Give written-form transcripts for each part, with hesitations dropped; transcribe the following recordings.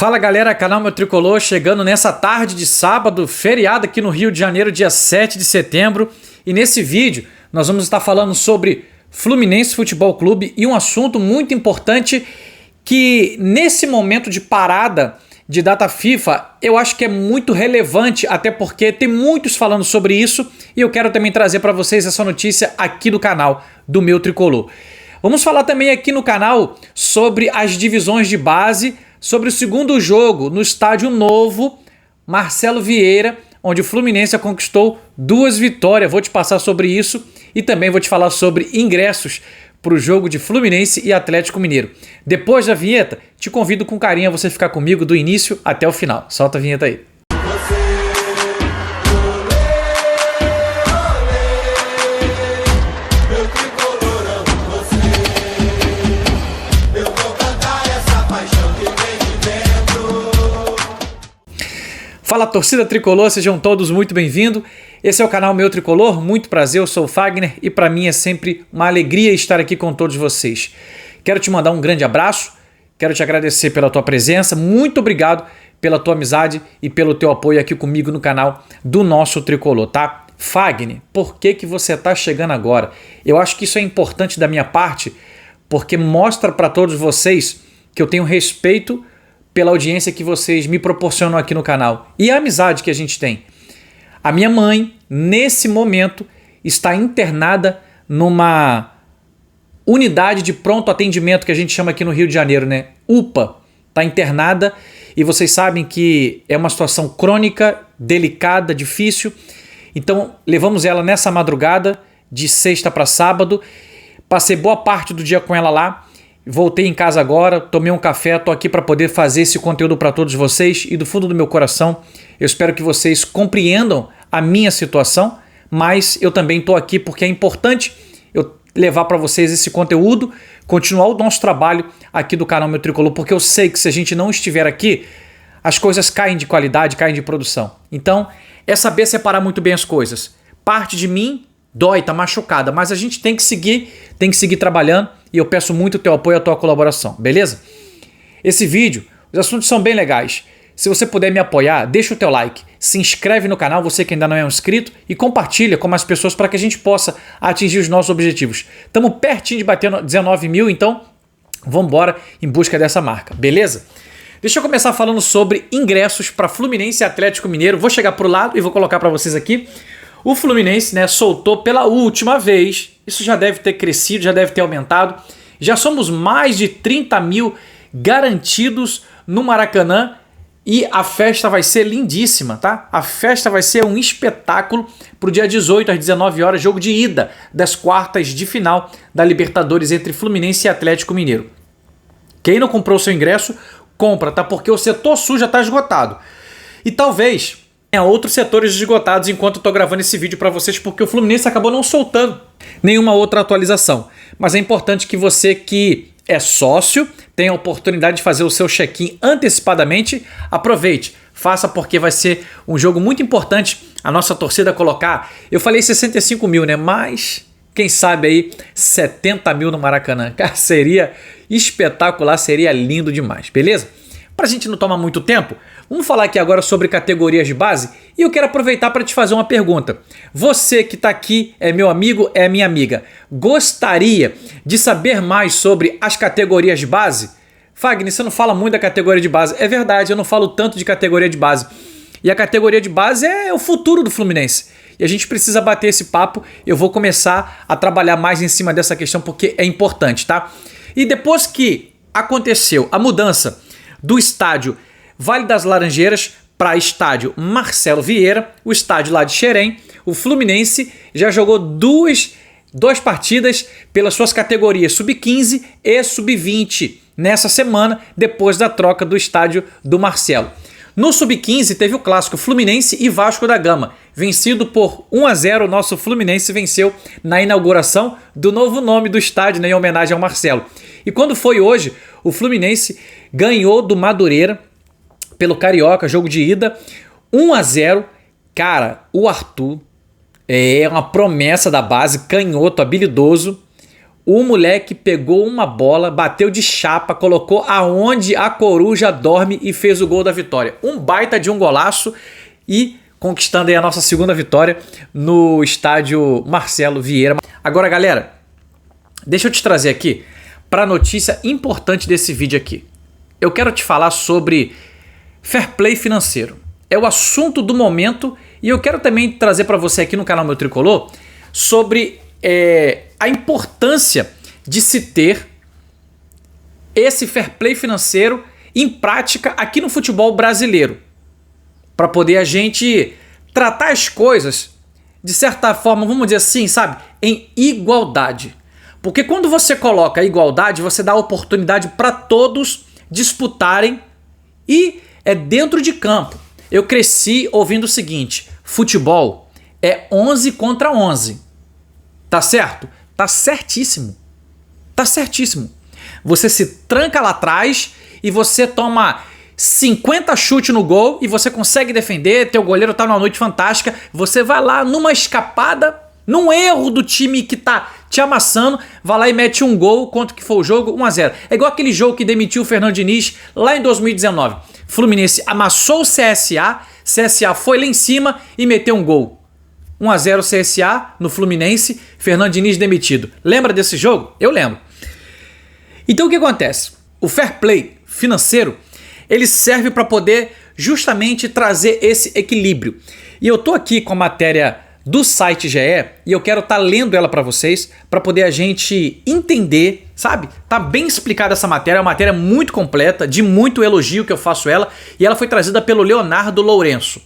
Fala galera, canal Meu Tricolor chegando nessa tarde de sábado, feriado aqui no Rio de Janeiro, dia 7 de setembro. E nesse vídeo nós vamos estar falando sobre Fluminense Futebol Clube e um assunto muito importante que nesse momento de parada de data FIFA eu acho que é muito relevante, até porque tem muitos falando sobre isso e eu quero também trazer para vocês essa notícia aqui do canal do Meu Tricolor. Vamos falar também aqui no canal sobre as divisões de base, sobre o segundo jogo no Estádio Novo, Marcelo Vieira, onde o Fluminense conquistou 2 vitórias. Vou te passar sobre isso e também vou te falar sobre ingressos para o jogo de Fluminense e Atlético Mineiro. Depois da vinheta, te convido com carinho a você ficar comigo do início até o final. Solta a vinheta aí. Fala torcida tricolor, sejam todos muito bem-vindos. Esse é o canal Meu Tricolor, muito prazer, eu sou o Fagner e para mim é sempre uma alegria estar aqui com todos vocês. Quero te mandar um grande abraço, quero te agradecer pela tua presença, muito obrigado pela tua amizade e pelo teu apoio aqui comigo no canal do nosso Tricolor, tá? Fagner, por que você está chegando agora? Eu acho que isso é importante da minha parte, porque mostra para todos vocês que eu tenho respeito pela audiência que vocês me proporcionam aqui no canal e a amizade que a gente tem. A minha mãe, nesse momento, está internada numa unidade de pronto atendimento que a gente chama aqui no Rio de Janeiro, né? UPA. Está internada e vocês sabem que é uma situação crônica, delicada, difícil. Então, levamos ela nessa madrugada de sexta para sábado. Passei boa parte do dia com ela lá. Voltei em casa agora, tomei um café, tô aqui para poder fazer esse conteúdo para todos vocês e do fundo do meu coração eu espero que vocês compreendam a minha situação, mas eu também tô aqui porque é importante eu levar para vocês esse conteúdo, continuar o nosso trabalho aqui do canal Meu Tricolor, porque eu sei que se a gente não estiver aqui, as coisas caem de qualidade, caem de produção. Então, é saber separar muito bem as coisas. Parte de mim dói, tá machucada, mas a gente tem que seguir trabalhando e eu peço muito o teu apoio e a tua colaboração, beleza? Esse vídeo, os assuntos são bem legais. Se você puder me apoiar, deixa o teu like, se inscreve no canal, você que ainda não é um inscrito, e compartilha com mais pessoas para que a gente possa atingir os nossos objetivos. Estamos pertinho de bater 19 mil, então vamos embora em busca dessa marca, beleza? Deixa eu começar falando sobre ingressos para Fluminense e Atlético Mineiro. Vou chegar pro lado e vou colocar para vocês aqui. O Fluminense, soltou pela última vez, isso já deve ter crescido, já deve ter aumentado, já somos mais de 30 mil garantidos no Maracanã e a festa vai ser lindíssima, tá? A festa vai ser um espetáculo pro dia 18 às 19 horas, jogo de ida das quartas de final da Libertadores entre Fluminense e Atlético Mineiro. Quem não comprou seu ingresso, compra, tá? Porque o setor sul já está esgotado. E talvez outros setores esgotados enquanto eu estou gravando esse vídeo para vocês, porque o Fluminense acabou não soltando nenhuma outra atualização. Mas é importante que você que é sócio tenha a oportunidade de fazer o seu check-in antecipadamente. Aproveite, faça, porque vai ser um jogo muito importante a nossa torcida colocar. Eu falei 65 mil, né? Mas quem sabe aí 70 mil no Maracanã. Cara, seria espetacular, seria lindo demais, beleza? Para a gente não tomar muito tempo, vamos falar aqui agora sobre categorias de base e eu quero aproveitar para te fazer uma pergunta. Você que está aqui é meu amigo, é minha amiga, gostaria de saber mais sobre as categorias de base? Fagner, você não fala muito da categoria de base. É verdade, eu não falo tanto de categoria de base. E a categoria de base é o futuro do Fluminense. E a gente precisa bater esse papo. Eu vou começar a trabalhar mais em cima dessa questão porque é importante, tá? E depois que aconteceu a mudança do estádio Vale das Laranjeiras para estádio Marcelo Vieira, o estádio lá de Xerém, o Fluminense já jogou duas partidas pelas suas categorias Sub-15 e Sub-20 nessa semana, depois da troca do estádio do Marcelo. No Sub-15 teve o clássico Fluminense e Vasco da Gama, vencido por 1-0, o nosso Fluminense venceu na inauguração do novo nome do estádio, em homenagem ao Marcelo. E quando foi hoje, o Fluminense ganhou do Madureira pelo Carioca, jogo de ida, 1-0. Cara, o Arthur é uma promessa da base, canhoto, habilidoso. O moleque pegou uma bola, bateu de chapa, colocou aonde a coruja dorme e fez o gol da vitória. Um baita de um golaço e conquistando aí a nossa segunda vitória no estádio Marcelo Vieira. Agora, galera, deixa eu te trazer aqui para a notícia importante desse vídeo aqui. Eu quero te falar sobre fair play financeiro. É o assunto do momento e eu quero também trazer para você aqui no canal Meu Tricolor sobre a importância de se ter esse fair play financeiro em prática aqui no futebol brasileiro, para poder a gente tratar as coisas de certa forma, vamos dizer assim, sabe, em igualdade. Porque quando você coloca a igualdade, você dá oportunidade para todos disputarem e é dentro de campo. Eu cresci ouvindo o seguinte: futebol é 11 contra 11. Tá certo? Tá certíssimo. Tá certíssimo. Você se tranca lá atrás e você toma 50 chutes no gol e você consegue defender, teu goleiro tá numa noite fantástica, você vai lá numa escapada, num erro do time que tá te amassando, vai lá e mete um gol, quanto que foi o jogo? 1-0. É igual aquele jogo que demitiu o Fernando Diniz lá em 2019. Fluminense amassou o CSA foi lá em cima e meteu um gol. 1-0 CSA no Fluminense, Fernando Diniz demitido. Lembra desse jogo? Eu lembro. Então o que acontece? O fair play financeiro, ele serve para poder justamente trazer esse equilíbrio. E eu tô aqui com a matéria do site GE e eu quero estar lendo ela para vocês, para poder a gente entender, sabe? Tá bem explicada essa matéria, é uma matéria muito completa, de muito elogio que eu faço ela, e ela foi trazida pelo Leonardo Lourenço.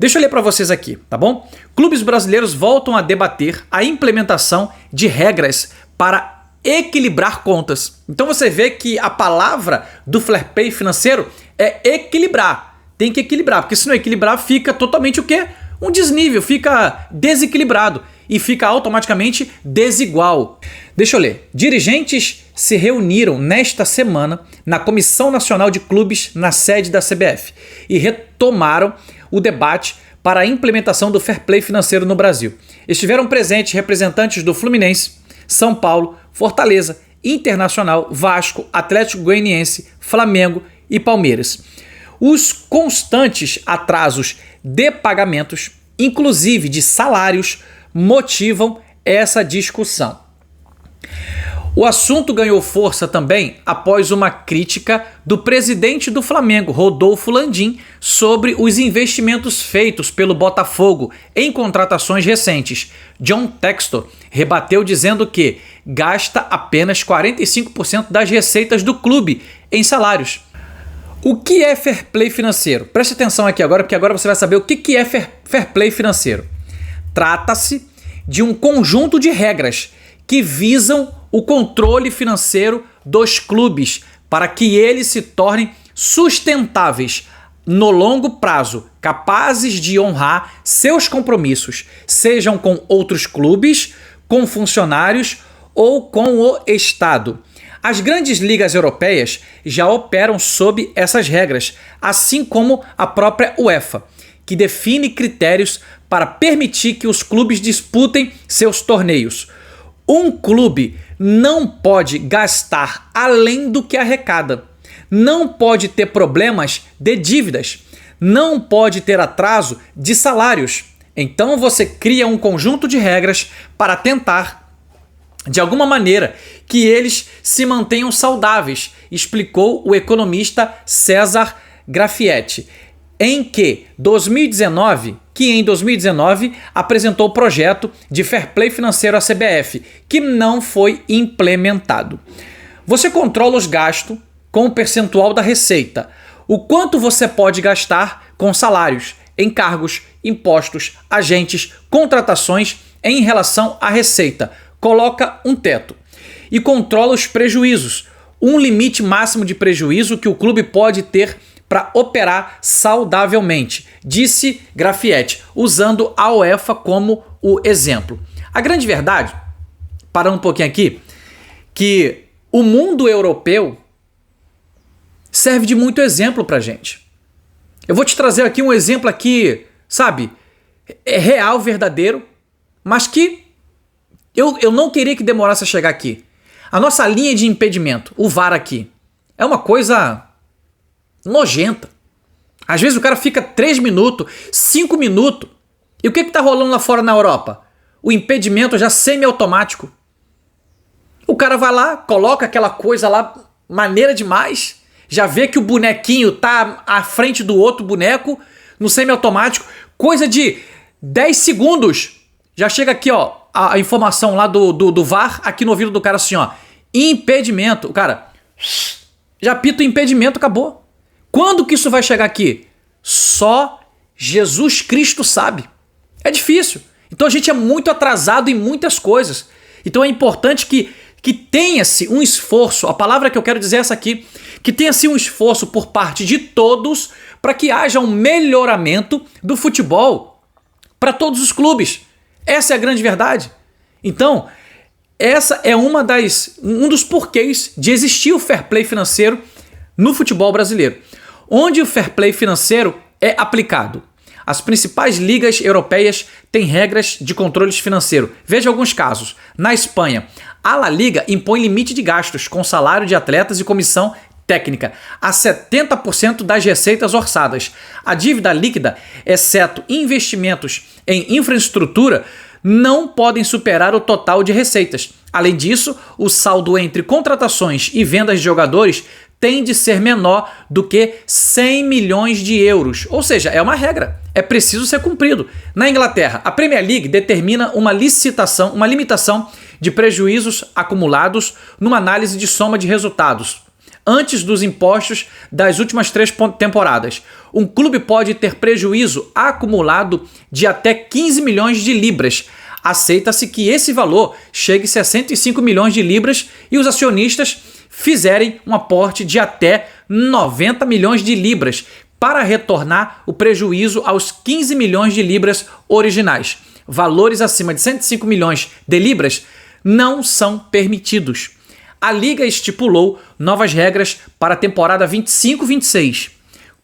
Deixa eu ler para vocês aqui, tá bom? Clubes brasileiros voltam a debater a implementação de regras para equilibrar contas. Então você vê que a palavra do fair play financeiro é equilibrar. Tem que equilibrar, porque se não equilibrar fica totalmente o quê? Um desnível, fica desequilibrado e fica automaticamente desigual. Deixa eu ler. Dirigentes se reuniram nesta semana na Comissão Nacional de Clubes na sede da CBF e retomaram o debate para a implementação do fair play financeiro no Brasil. Estiveram presentes representantes do Fluminense, São Paulo, Fortaleza, Internacional, Vasco, Atlético Goianiense, Flamengo e Palmeiras. Os constantes atrasos de pagamentos, inclusive de salários, motivam essa discussão. O assunto ganhou força também após uma crítica do presidente do Flamengo, Rodolfo Landim, sobre os investimentos feitos pelo Botafogo em contratações recentes. John Textor rebateu dizendo que gasta apenas 45% das receitas do clube em salários. O que é fair play financeiro? Preste atenção aqui agora, porque agora você vai saber o que é fair play financeiro. Trata-se de um conjunto de regras que visam o controle financeiro dos clubes para que eles se tornem sustentáveis no longo prazo, capazes de honrar seus compromissos, sejam com outros clubes, com funcionários ou com o Estado. As grandes ligas europeias já operam sob essas regras, assim como a própria UEFA, que define critérios para permitir que os clubes disputem seus torneios. Um clube não pode gastar além do que arrecada, não pode ter problemas de dívidas, não pode ter atraso de salários. Então você cria um conjunto de regras para tentar, de alguma maneira, que eles se mantenham saudáveis, explicou o economista César Grafietti, em 2019 apresentou o projeto de fair play financeiro à CBF, que não foi implementado. Você controla os gastos com o percentual da receita, o quanto você pode gastar com salários, encargos, impostos, agentes, contratações em relação à receita. Coloca um teto e controla os prejuízos, um limite máximo de prejuízo que o clube pode ter para operar saudavelmente, disse Grafietti, usando a UEFA como o exemplo. A grande verdade, parando um pouquinho aqui, que o mundo europeu serve de muito exemplo para a gente. Eu vou te trazer aqui um exemplo aqui, sabe, é real, verdadeiro, mas que Eu não queria que demorasse a chegar aqui. A nossa linha de impedimento, o VAR aqui, é uma coisa nojenta. Às vezes o cara fica 3 minutos, 5 minutos. E o que tá rolando lá fora na Europa? O impedimento já semi-automático. O cara vai lá, coloca aquela coisa lá, maneira demais, já vê que o bonequinho tá à frente do outro boneco, no semi-automático, coisa de 10 segundos. Já chega aqui, ó, a informação lá do VAR, aqui no ouvido do cara assim, ó, impedimento. O cara já apita o impedimento, acabou. Quando que isso vai chegar aqui? Só Jesus Cristo sabe. É difícil. Então a gente é muito atrasado em muitas coisas. Então é importante que tenha-se um esforço, a palavra que eu quero dizer é essa aqui, que tenha-se um esforço por parte de todos para que haja um melhoramento do futebol para todos os clubes. Essa é a grande verdade. Então, essa é um dos porquês de existir o fair play financeiro no futebol brasileiro. Onde o fair play financeiro é aplicado? As principais ligas europeias têm regras de controle financeiro. Veja alguns casos. Na Espanha, a La Liga impõe limite de gastos com salário de atletas e comissão técnica a 70% das receitas orçadas. A dívida líquida, exceto investimentos em infraestrutura, não podem superar o total de receitas. Além disso, o saldo entre contratações e vendas de jogadores tem de ser menor do que 100 milhões de euros. Ou seja, é uma regra, é preciso ser cumprido. Na Inglaterra, a Premier League determina uma limitação de prejuízos acumulados numa análise de soma de resultados antes dos impostos das últimas 3 temporadas. Um clube pode ter prejuízo acumulado de até 15 milhões de libras. Aceita-se que esse valor chegue a 65 milhões de libras e os acionistas fizerem um aporte de até 90 milhões de libras para retornar o prejuízo aos 15 milhões de libras originais. Valores acima de 105 milhões de libras não são permitidos. A Liga estipulou novas regras para a temporada 25-26,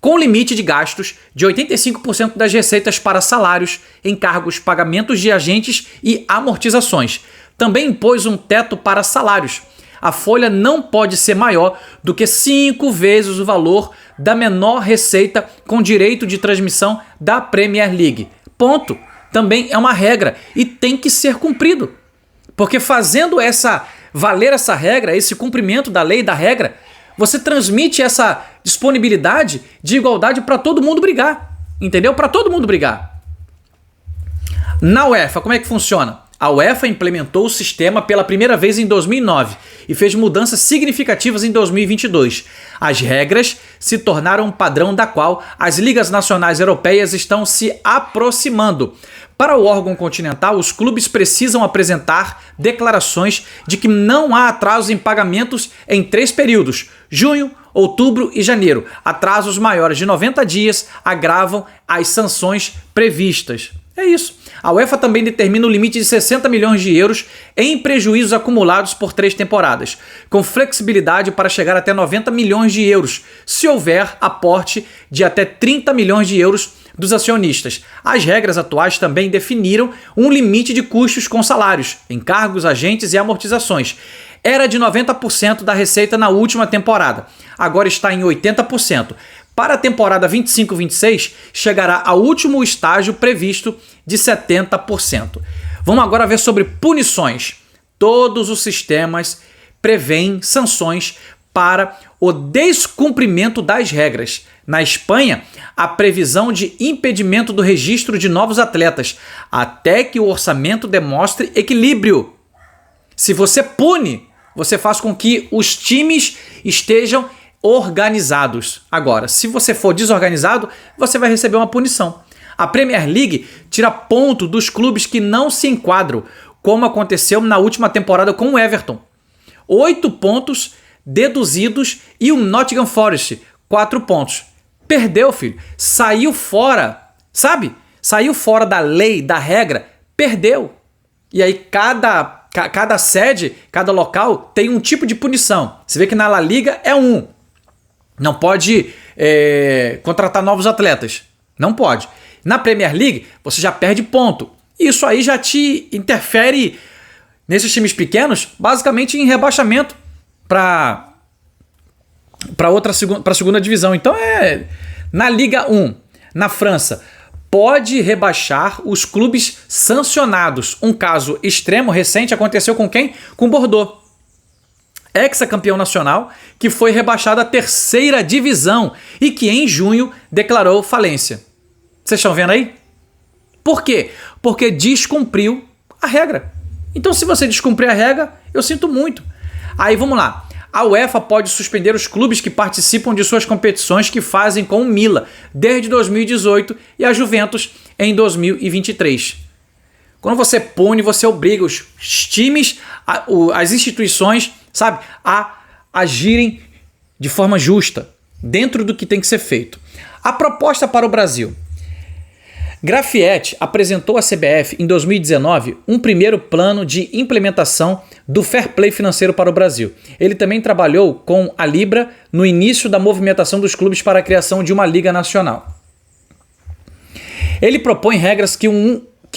com limite de gastos de 85% das receitas para salários, encargos, pagamentos de agentes e amortizações. Também impôs um teto para salários. A folha não pode ser maior do que 5 vezes o valor da menor receita com direito de transmissão da Premier League. Ponto. Também é uma regra e tem que ser cumprido. Porque fazendo valer essa regra, esse cumprimento da lei e da regra, você transmite essa disponibilidade de igualdade para todo mundo brigar. Entendeu? Para todo mundo brigar. Na UEFA, como é que funciona? A UEFA implementou o sistema pela primeira vez em 2009 e fez mudanças significativas em 2022. As regras se tornaram um padrão da qual as ligas nacionais europeias estão se aproximando. Para o órgão continental, os clubes precisam apresentar declarações de que não há atrasos em pagamentos em 3 períodos: junho, outubro e janeiro. Atrasos maiores de 90 dias agravam as sanções previstas. É isso. A UEFA também determina o limite de 60 milhões de euros em prejuízos acumulados por 3 temporadas, com flexibilidade para chegar até 90 milhões de euros, se houver aporte de até 30 milhões de euros dos acionistas. As regras atuais também definiram um limite de custos com salários, encargos, agentes e amortizações. Era de 90% da receita na última temporada, agora está em 80%. Para a temporada 25-26, chegará ao último estágio previsto de 70%. Vamos agora ver sobre punições. Todos os sistemas prevêem sanções para o descumprimento das regras. Na Espanha, a previsão de impedimento do registro de novos atletas, até que o orçamento demonstre equilíbrio. Se você pune, você faz com que os times estejam organizados. Agora, se você for desorganizado, você vai receber uma punição. A Premier League tira ponto dos clubes que não se enquadram, como aconteceu na última temporada com o Everton. 8 pontos deduzidos e o Nottingham Forest, 4 pontos. Perdeu, filho. Saiu fora, sabe? Saiu fora da lei, da regra, perdeu. E aí cada sede, cada local tem um tipo de punição. Você vê que na La Liga é um. Não pode contratar novos atletas. Não pode. Na Premier League, você já perde ponto. Isso aí já te interfere nesses times pequenos, basicamente em rebaixamento para a segunda divisão. Então na Liga 1, na França, pode rebaixar os clubes sancionados. Um caso extremo recente aconteceu com quem? Com Bordeaux, ex-campeão nacional, que foi rebaixado à terceira divisão e que em junho declarou falência. Vocês estão vendo aí? Por quê? Porque descumpriu a regra. Então, se você descumprir a regra, eu sinto muito. Aí vamos lá. A UEFA pode suspender os clubes que participam de suas competições que fazem com o Milan desde 2018 e a Juventus em 2023. Quando você pune, você obriga os times, as instituições, sabe, a agirem de forma justa, dentro do que tem que ser feito. A proposta para o Brasil. Grafietti apresentou à CBF em 2019 um primeiro plano de implementação do fair play financeiro para o Brasil. Ele também trabalhou com a Libra no início da movimentação dos clubes para a criação de uma liga nacional. Ele propõe regras que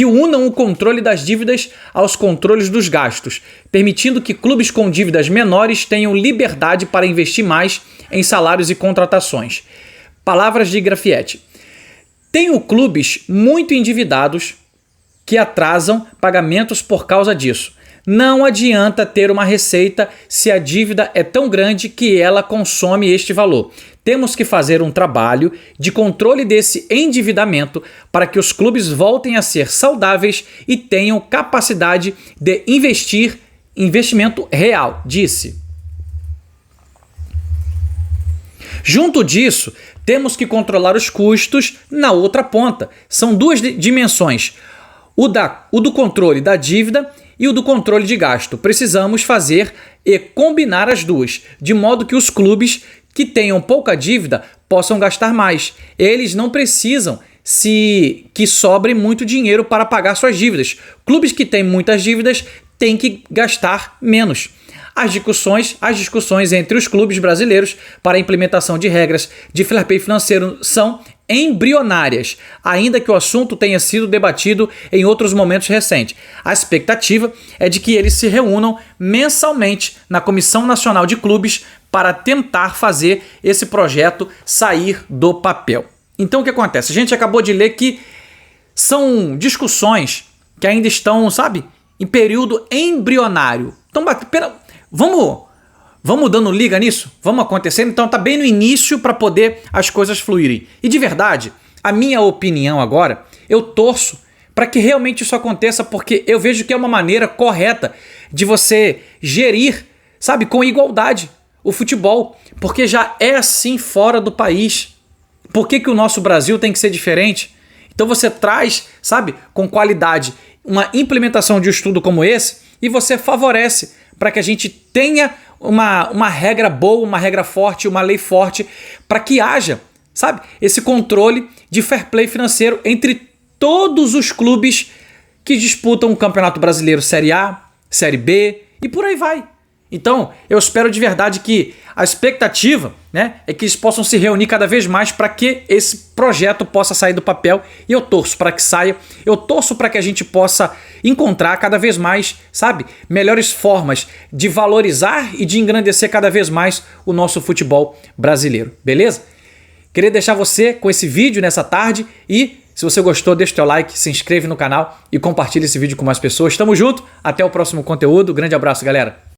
unam o controle das dívidas aos controles dos gastos, permitindo que clubes com dívidas menores tenham liberdade para investir mais em salários e contratações. Palavras de Grafietti. Tenho clubes muito endividados que atrasam pagamentos por causa disso. Não adianta ter uma receita se a dívida é tão grande que ela consome este valor. Temos que fazer um trabalho de controle desse endividamento para que os clubes voltem a ser saudáveis e tenham capacidade de investimento real, disse. Junto disso, temos que controlar os custos na outra ponta. São duas dimensões, o do controle da dívida e o do controle de gasto. Precisamos fazer e combinar as duas, de modo que os clubes que tenham pouca dívida possam gastar mais. Eles não precisam que sobre muito dinheiro para pagar suas dívidas. Clubes que têm muitas dívidas têm que gastar menos. As discussões entre os clubes brasileiros para a implementação de regras de fair play financeiro são embrionárias, ainda que o assunto tenha sido debatido em outros momentos recentes. A expectativa é de que eles se reúnam mensalmente na Comissão Nacional de Clubes para tentar fazer esse projeto sair do papel. Então o que acontece? A gente acabou de ler que são discussões que ainda estão, sabe, em período embrionário. Então, vamos dando liga nisso? Vamos acontecendo? Então tá bem no início para poder as coisas fluírem. E de verdade, a minha opinião agora, eu torço para que realmente isso aconteça, porque eu vejo que é uma maneira correta de você gerir, sabe, com igualdade o futebol. Porque já é assim fora do país. Por que o nosso Brasil tem que ser diferente? Então você traz, sabe, com qualidade, uma implementação de um estudo como esse e você favorece para que a gente tenha uma regra boa, uma regra forte, uma lei forte, para que haja, sabe, esse controle de fair play financeiro entre todos os clubes que disputam o Campeonato Brasileiro Série A, Série B e por aí vai. Então, eu espero de verdade que a expectativa, né, é que eles possam se reunir cada vez mais para que esse projeto possa sair do papel, e eu torço para que saia, eu torço para que a gente possa encontrar cada vez mais, sabe, melhores formas de valorizar e de engrandecer cada vez mais o nosso futebol brasileiro, beleza? Queria deixar você com esse vídeo nessa tarde e se você gostou, deixa o teu like, se inscreve no canal e compartilha esse vídeo com mais pessoas. Tamo junto, até o próximo conteúdo, grande abraço, galera!